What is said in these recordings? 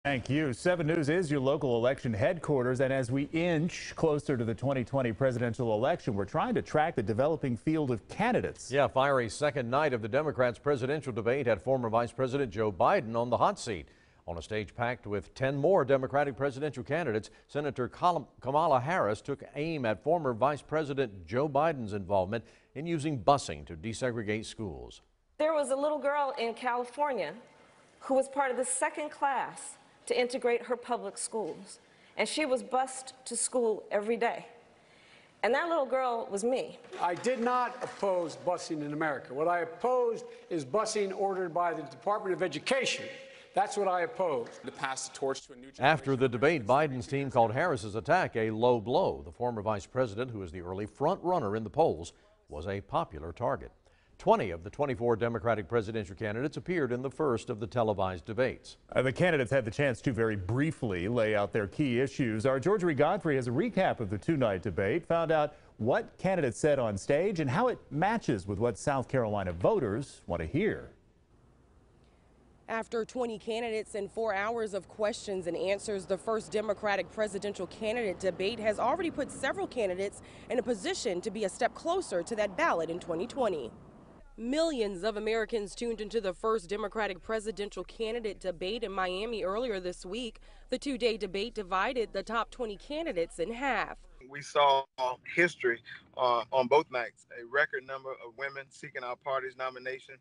Thank you. 7 News is your local election headquarters, and as we inch closer to the 2020 presidential election, we're trying to track the developing field of candidates. Yeah, fiery second night of the Democrats' presidential debate had former Vice President Joe Biden on the hot seat. On a stage packed with 10 more Democratic presidential candidates, Senator Kamala Harris took aim at former Vice President Joe Biden's involvement in using busing to desegregate schools. There was a little girl in California who was part of the second class to integrate her public schools, and she was bused to school every day. And that little girl was me. I did not oppose busing in America. What I opposed is busing ordered by the Department of Education. That's what I opposed. To pass the torch to a new generation. After the debate, Biden's team called Harris's attack a low blow. The former vice president, who is the early front runner in the polls, was a popular target. 20 of the 24 Democratic presidential candidates appeared in the first of the televised debates. The candidates had the chance to very briefly lay out their key issues. Our Georgia Godfrey has a recap of the two-night debate, found out what candidates said on stage and how it matches with what South Carolina voters want to hear. After 20 candidates and 4 hours of questions and answers, the first Democratic presidential candidate debate has already put several candidates in a position to be a step closer to that ballot in 2020. Millions of Americans tuned into the first Democratic presidential candidate debate in Miami earlier this week. The two-day debate divided the top 20 candidates in half. We saw history on both nights, a record number of women seeking our party's nomination.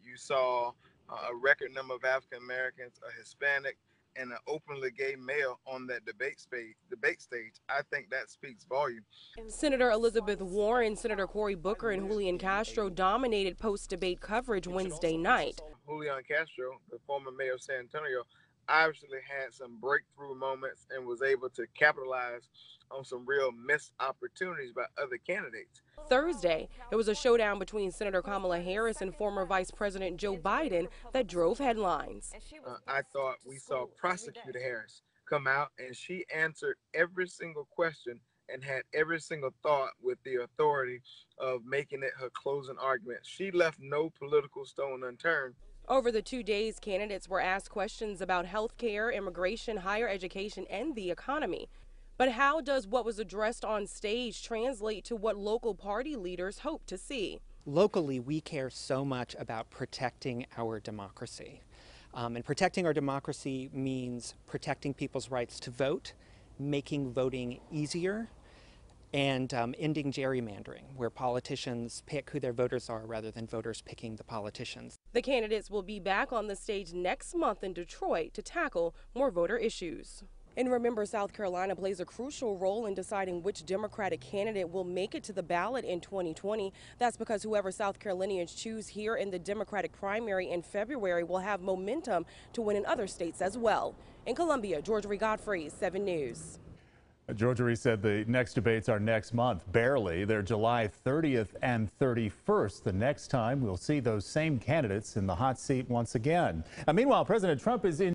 You saw a record number of African Americans, a Hispanic, and an openly gay male on that debate stage. I think that speaks volume. Senator Elizabeth Warren, Senator Cory Booker, and Julian Castro dominated post-debate coverage Wednesday night. Julian Castro, the former mayor of San Antonio, obviously had some breakthrough moments and was able to capitalize on some real missed opportunities by other candidates. Thursday, it was a showdown between Senator Kamala Harris and former Vice President Joe Biden that drove headlines. I thought we saw Prosecutor Harris come out, and she answered every single question and had every single thought with the authority of making it her closing argument. She left no political stone unturned. Over the 2 days, candidates were asked questions about health care, immigration, higher education, and the economy. But how does what was addressed on stage translate to what local party leaders hope to see? Locally, we care so much about protecting our democracy. And protecting our democracy means protecting people's rights to vote, making voting easier, and ending gerrymandering, where politicians pick who their voters are rather than voters picking the politicians. The candidates will be back on the stage next month in Detroit to tackle more voter issues. And remember, South Carolina plays a crucial role in deciding which Democratic candidate will make it to the ballot in 2020. That's because whoever South Carolinians choose here in the Democratic primary in February will have momentum to win in other states as well. In Columbia, Georgia Godfrey, 7 News. Georgia said the next debates are next month. Barely. They're July 30th and 31st. The next time we'll see those same candidates in the hot seat once again. Meanwhile, President Trump is in